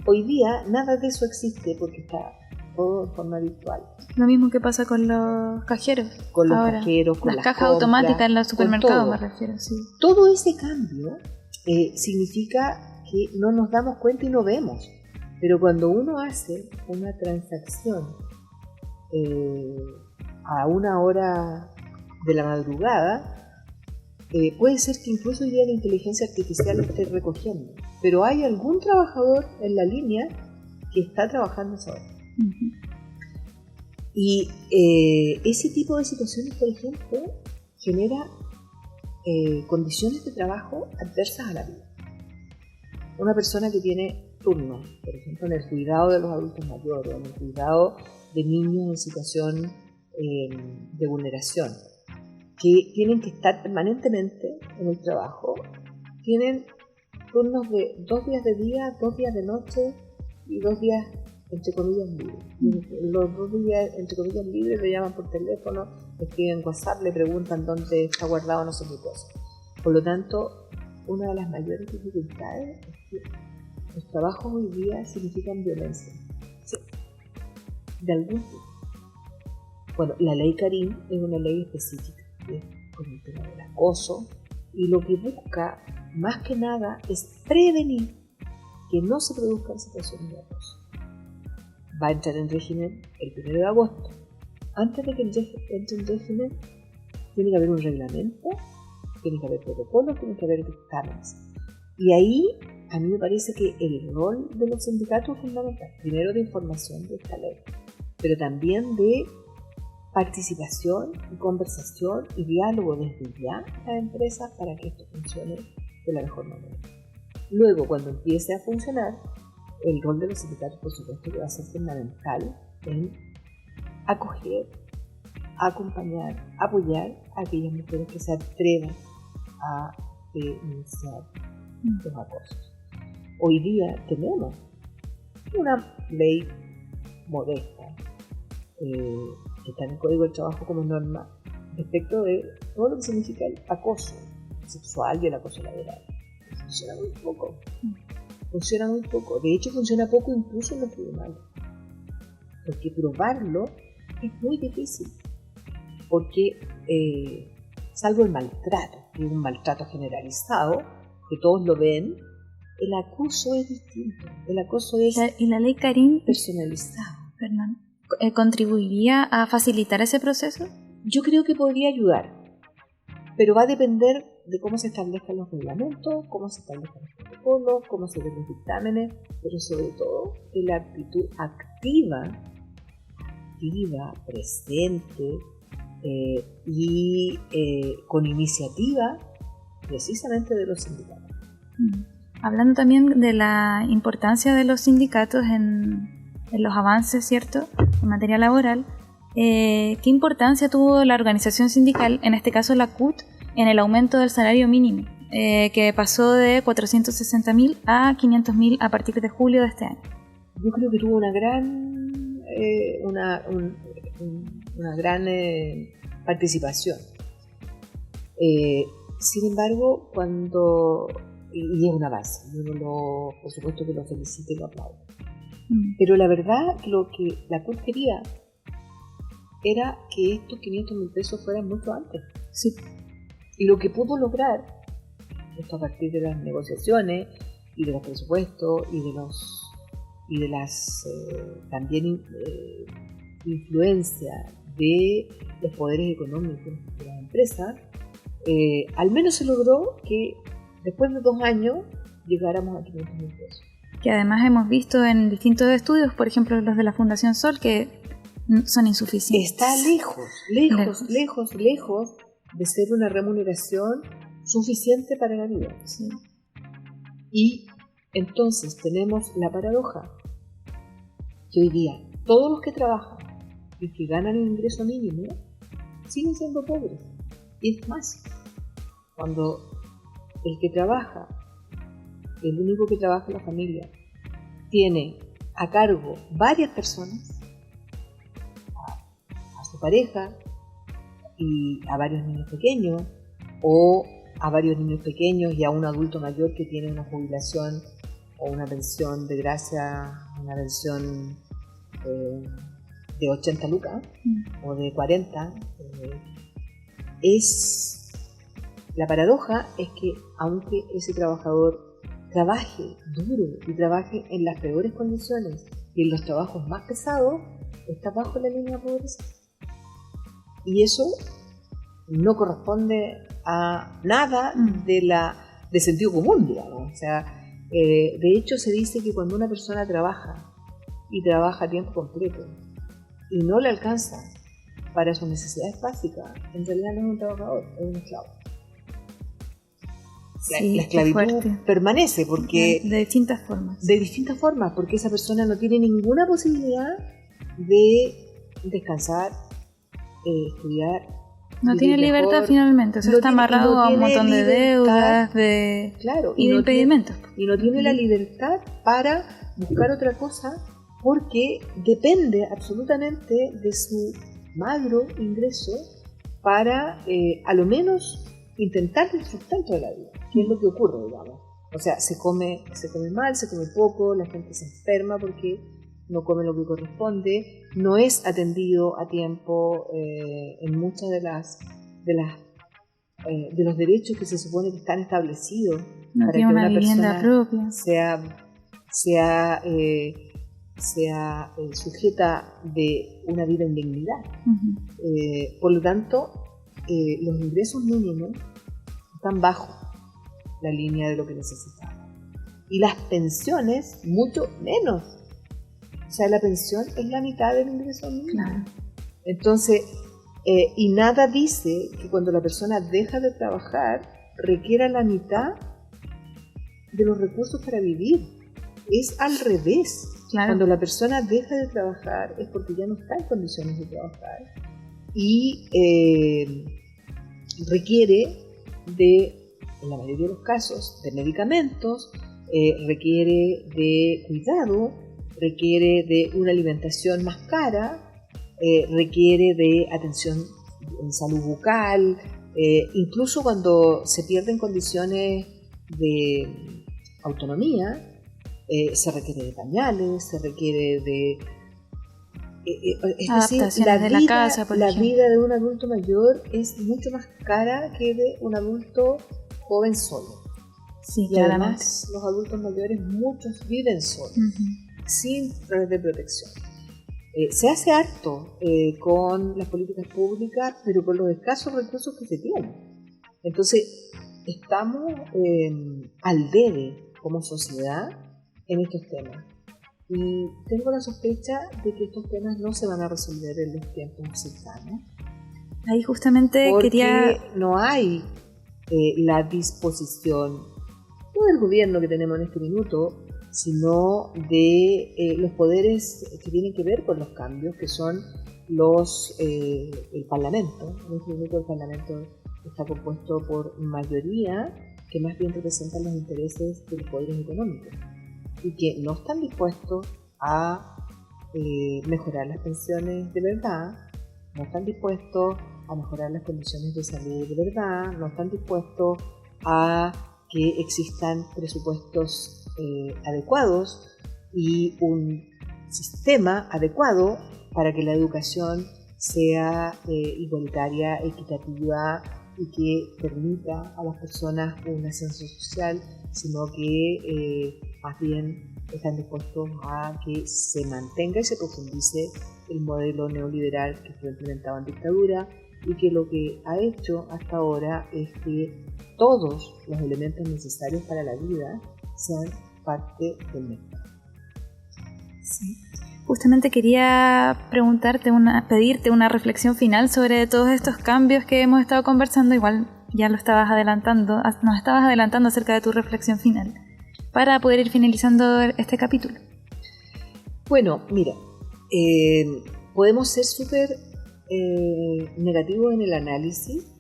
Hoy día nada de eso existe porque está todo de forma virtual. Lo mismo que pasa con los cajeros. Con los ahora, cajeros, con las cajas automáticas en los supermercados, me refiero. Sí. Todo ese cambio significa que no nos damos cuenta y no vemos. Pero cuando uno hace una transacción a una hora de la madrugada, puede ser que incluso hoy día la inteligencia artificial esté recogiendo, pero hay algún trabajador en la línea que está trabajando esa hora. Y ese tipo de situaciones, por ejemplo, genera condiciones de trabajo adversas a la vida. Una persona que tiene turnos, por ejemplo, en el cuidado de los adultos mayores, en el cuidado de niños en situación de vulneración, que tienen que estar permanentemente en el trabajo, tienen turnos de 2 días de día, 2 días de noche y 2 días, entre comillas, libres. Los 2 días, entre comillas, libres le llaman por teléfono, le escriben WhatsApp, le preguntan dónde está guardado no sé qué cosa. Por lo tanto, una de las mayores dificultades es que los trabajos hoy día significan violencia. Sí. De algún tipo. Bueno, la ley Karim es una ley específica con el tema del acoso, y lo que busca más que nada es prevenir que no se produzcan situaciones de acoso. Va a entrar en régimen el 1 de agosto. Antes de que entre en régimen, tiene que haber un reglamento, tiene que haber protocolos, tiene que haber dictámenes. Y ahí a mí me parece que el rol de los sindicatos es fundamental. Primero, de información de esta ley, pero también de participación y conversación y diálogo desde ya en las empresas para que esto funcione de la mejor manera. Luego, cuando empiece a funcionar, el rol de los sindicatos, por supuesto, que va a ser fundamental en acoger, acompañar, apoyar a aquellas mujeres que se atrevan a denunciar los acosos. Hoy día tenemos una ley modesta que está en el Código del Trabajo como norma respecto de todo lo que significa el acoso sexual y el acoso laboral. Funciona muy poco. Funciona muy poco. De hecho, funciona poco incluso en los tribunales. Porque probarlo es muy difícil. Porque, salvo el maltrato, que es un maltrato generalizado, que todos lo ven, el acoso es distinto. El acoso es ¿Y la ley Karim personalizado. Fernando, contribuiría a facilitar ese proceso? Yo creo que podría ayudar, pero va a depender de cómo se establezcan los reglamentos, cómo se establezcan los protocolos, cómo se den los dictámenes, pero sobre todo de la actitud activa, presente y con iniciativa precisamente de los sindicatos. Hablando también de la importancia de los sindicatos en los avances, ¿cierto?, en materia laboral, ¿qué importancia tuvo la organización sindical, en este caso la CUT, en el aumento del salario mínimo, que pasó de 460.000 a 500.000 a partir de julio de este año? Yo creo que tuvo una gran participación. Sin embargo, y es una base, yo por supuesto que lo felicito y lo aplaudo. Pero la verdad, lo que la CUT quería era que estos 500.000 pesos fueran mucho antes. Sí. Y lo que pudo lograr, esto a partir de las negociaciones y de los presupuestos y de las también influencia de los poderes económicos de las empresas, al menos se logró que después de 2 años llegáramos a 500.000 pesos. Que además hemos visto en distintos estudios, por ejemplo los de la Fundación Sol, que son insuficientes. Está lejos de ser una remuneración suficiente para la vida. Sí. Y entonces tenemos la paradoja que hoy día todos los que trabajan y que ganan el ingreso mínimo siguen siendo pobres. Y es más, cuando el que trabaja, el único que trabaja en la familia, tiene a cargo varias personas, a su pareja y a varios niños pequeños, o a varios niños pequeños y a un adulto mayor que tiene una jubilación o una pensión de gracia, una pensión de 80 lucas o de 40, la paradoja es que aunque ese trabajador trabaje duro y trabaje en las peores condiciones y en los trabajos más pesados, está bajo la línea de pobreza. Y eso no corresponde a nada de sentido común, digamos. O sea, de hecho se dice que cuando una persona trabaja y trabaja a tiempo completo y no le alcanza para sus necesidades básicas, en realidad no es un trabajador, es un esclavo. Sí, la esclavitud permanece porque de distintas formas. De distintas formas, porque esa persona no tiene ninguna posibilidad de descansar, estudiar. No tiene libertad mejor, finalmente, o sea, está amarrado a un montón de deudas y de impedimentos. Y no tiene la libertad para buscar otra cosa porque depende absolutamente de su magro ingreso para a lo menos intentar el sustento de la vida, que es lo que ocurre, digamos. O sea, se come mal, se come poco, la gente se enferma porque no come lo que corresponde, no es atendido a tiempo en muchas de los derechos que se supone que están establecidos no para tiene que una vivienda persona propia, sea sujeta de una vida en dignidad. Por lo tanto, los ingresos mínimos están bajo la línea de lo que necesitamos. Y las pensiones, mucho menos. O sea, la pensión es la mitad del ingreso mínimo. Claro. Entonces, y nada dice que cuando la persona deja de trabajar requiera la mitad de los recursos para vivir. Es al revés. Claro. Cuando la persona deja de trabajar es porque ya no está en condiciones de trabajar y requiere en la mayoría de los casos, de medicamentos, requiere de cuidado, requiere de una alimentación más cara, requiere de atención en salud bucal, incluso cuando se pierden condiciones de autonomía, se requiere de pañales, se requiere de... es decir, la vida de un adulto mayor es mucho más cara que de un adulto joven solo. Sí, y además los adultos mayores, muchos viven solos, sin redes de protección. Se hace harto con las políticas públicas, pero con los escasos recursos que se tienen. Entonces, estamos al debe como sociedad en estos temas. Y tengo la sospecha de que estos temas no se van a resolver en los tiempos cercanos. Ahí justamente porque no hay la disposición, no del gobierno que tenemos en este minuto, sino de los poderes que tienen que ver con los cambios, que son el Parlamento. En este minuto el Parlamento está compuesto por mayoría que más bien representan los intereses de los poderes económicos y que no están dispuestos a mejorar las pensiones de verdad, no están dispuestos a mejorar las condiciones de salud de verdad, no están dispuestos a que existan presupuestos adecuados y un sistema adecuado para que la educación sea igualitaria, equitativa y que permita a las personas un ascenso social, sino que más bien están dispuestos a que se mantenga y se profundice el modelo neoliberal que fue implementado en dictadura y que lo que ha hecho hasta ahora es que todos los elementos necesarios para la vida sean parte del mercado. Sí. Justamente quería pedirte una reflexión final sobre todos estos cambios que hemos estado conversando. Igual ya nos estabas adelantando acerca de tu reflexión final, para poder ir finalizando este capítulo. Bueno, mira, podemos ser súper negativos en el análisis,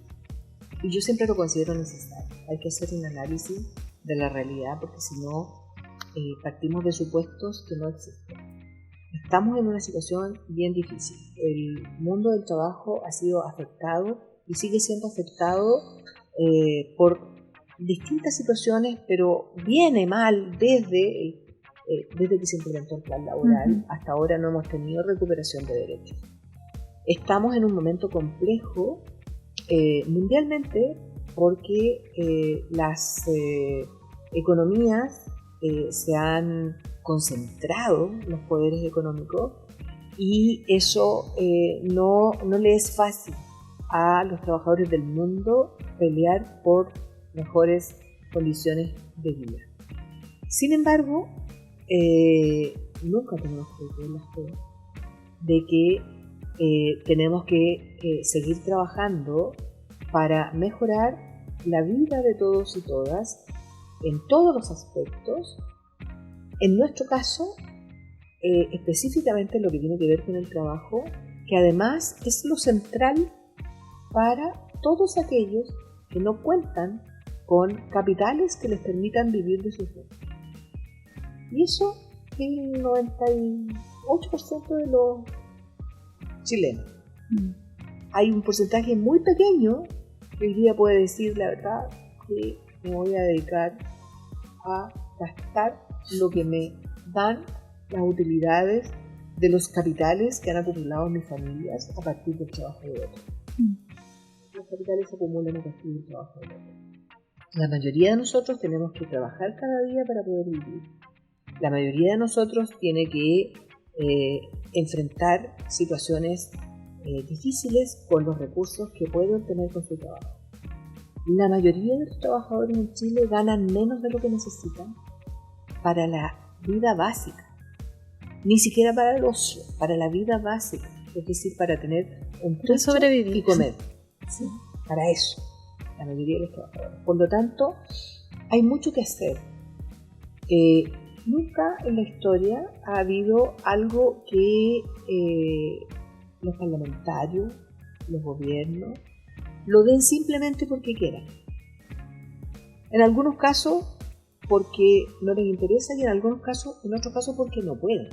y yo siempre lo considero necesario. Hay que hacer un análisis de la realidad, porque si no, partimos de supuestos que no existen. Estamos en una situación bien difícil. El mundo del trabajo ha sido afectado y sigue siendo afectado por distintas situaciones, pero viene mal desde que se implementó el plan laboral. Hasta ahora no hemos tenido recuperación de derechos. Estamos en un momento complejo mundialmente porque las economías se han concentrado, los poderes económicos, y eso no le es fácil a los trabajadores del mundo pelear por mejores condiciones de vida. Sin embargo, nunca tenemos que perder la fe de que tenemos que seguir trabajando para mejorar la vida de todos y todas en todos los aspectos. En nuestro caso, específicamente lo que tiene que ver con el trabajo, que además es lo central para todos aquellos que no cuentan con capitales que les permitan vivir de sus rentas. Y eso es el 98% de los chilenos. Hay un porcentaje muy pequeño que hoy día puede decir la verdad que me voy a dedicar a gastar lo que me dan las utilidades de los capitales que han acumulado mis familias a partir del trabajo de otros. Los capitales se acumulan a partir del trabajo de otros. La mayoría de nosotros tenemos que trabajar cada día para poder vivir. La mayoría de nosotros tiene que enfrentar situaciones difíciles con los recursos que puede obtener con su trabajo. La mayoría de los trabajadores en Chile ganan menos de lo que necesitan para la vida básica. Ni siquiera para el ocio, para la vida básica, es decir, para tener un techo y comer. ¿Sí? Para eso, la mayoría de los trabajadores. Por lo tanto, hay mucho que hacer. Nunca en la historia ha habido algo que los parlamentarios, los gobiernos, lo den simplemente porque quieran. En algunos casos porque no les interesa y en otros casos porque no pueden.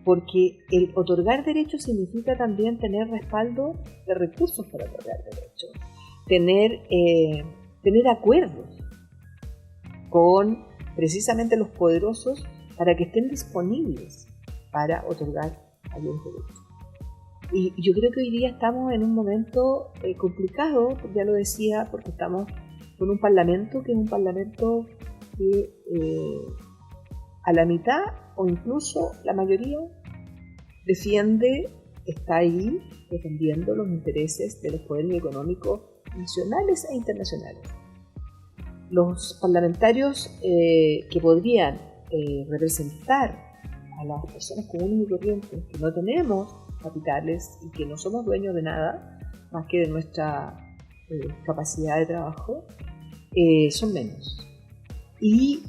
Porque el otorgar derechos significa también tener respaldo de recursos para otorgar derechos. Tener acuerdos con precisamente los poderosos para que estén disponibles para otorgar algunos derechos. Y yo creo que hoy día estamos en un momento complicado, ya lo decía, porque estamos con un parlamento que es un parlamento que a la mitad o incluso la mayoría está ahí defendiendo los intereses de los poderes económicos nacionales e internacionales. Los parlamentarios que podrían representar a las personas comunes y corrientes que no tenemos capitales y que no somos dueños de nada más que de nuestra capacidad de trabajo, son menos. Y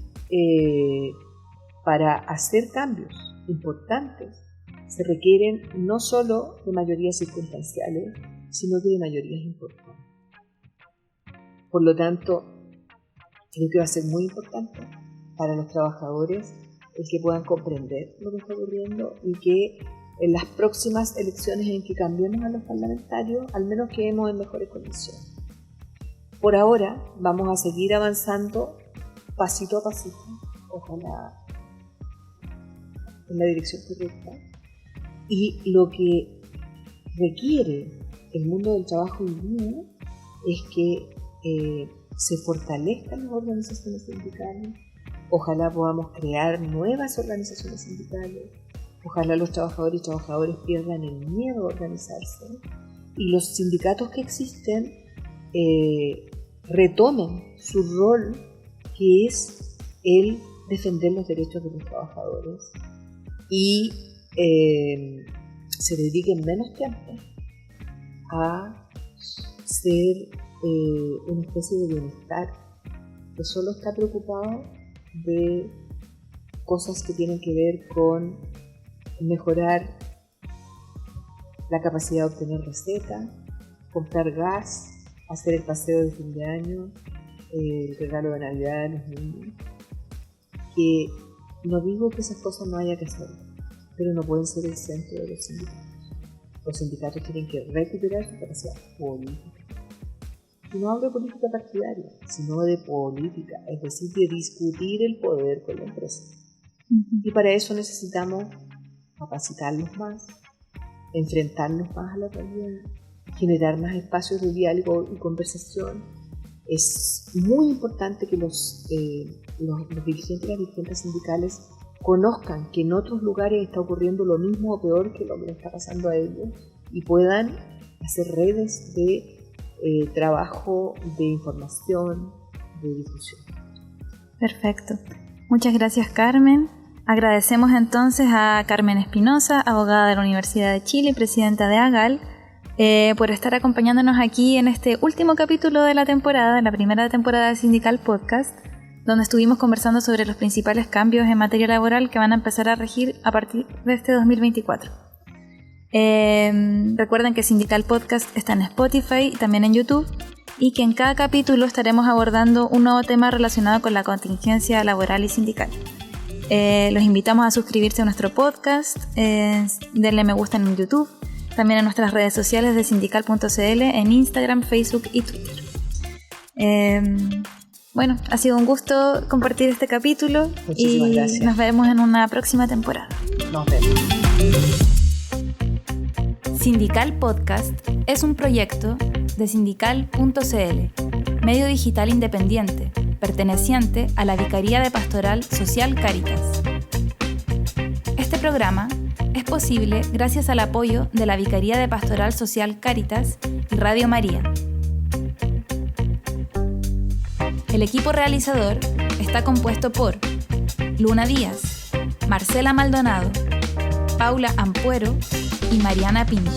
para hacer cambios importantes se requieren no solo de mayorías circunstanciales, sino que de mayorías importantes. Por lo tanto, creo que va a ser muy importante para los trabajadores el que puedan comprender lo que está ocurriendo y que en las próximas elecciones en que cambiemos a los parlamentarios, al menos quedemos en mejores condiciones. Por ahora, vamos a seguir avanzando pasito a pasito, ojalá en la dirección correcta. Y lo que requiere el mundo del trabajo hoy día es que se fortalezcan las organizaciones sindicales, ojalá podamos crear nuevas organizaciones sindicales, ojalá los trabajadores y trabajadoras pierdan el miedo a organizarse y los sindicatos que existen retomen su rol, que es el defender los derechos de los trabajadores y se dediquen menos tiempo a ser una especie de bienestar que solo está preocupado de cosas que tienen que ver con mejorar la capacidad de obtener receta, comprar gas, hacer el paseo de fin de año, el regalo de Navidad a los niños. Que no digo que esas cosas no haya que hacer, pero no pueden ser el centro de los sindicatos. Los sindicatos tienen que recuperar su capacidad política. Y no hablo de política partidaria, sino de política, es decir, de discutir el poder con la empresa. Y para eso necesitamos capacitarnos más, enfrentarnos más a la realidad, generar más espacios de diálogo y conversación. Es muy importante que los dirigentes y las dirigentes sindicales conozcan que en otros lugares está ocurriendo lo mismo o peor que lo que les está pasando a ellos y puedan hacer redes de trabajo, de información, de difusión. Perfecto. Muchas gracias, Carmen. Agradecemos entonces a Carmen Espinosa, abogada de la Universidad de Chile y presidenta de AGAL, por estar acompañándonos aquí en este último capítulo de la temporada, la primera temporada de Sindical Podcast, donde estuvimos conversando sobre los principales cambios en materia laboral que van a empezar a regir a partir de este 2024. Recuerden que Sindical Podcast está en Spotify y también en YouTube, y que en cada capítulo estaremos abordando un nuevo tema relacionado con la contingencia laboral y sindical. Los invitamos a suscribirse a nuestro podcast, denle me gusta en YouTube, también en nuestras redes sociales de sindical.cl en Instagram, Facebook y Twitter. Bueno, ha sido un gusto compartir este capítulo. Muchísimas gracias. Nos vemos en una próxima temporada. Nos vemos. Sindical Podcast es un proyecto de sindical.cl, medio digital independiente, perteneciente a la Vicaría de Pastoral Social Cáritas. Este programa es posible gracias al apoyo de la Vicaría de Pastoral Social Cáritas y Radio María. El equipo realizador está compuesto por Luna Díaz, Marcela Maldonado, Paula Ampuero y Mariana Pinto.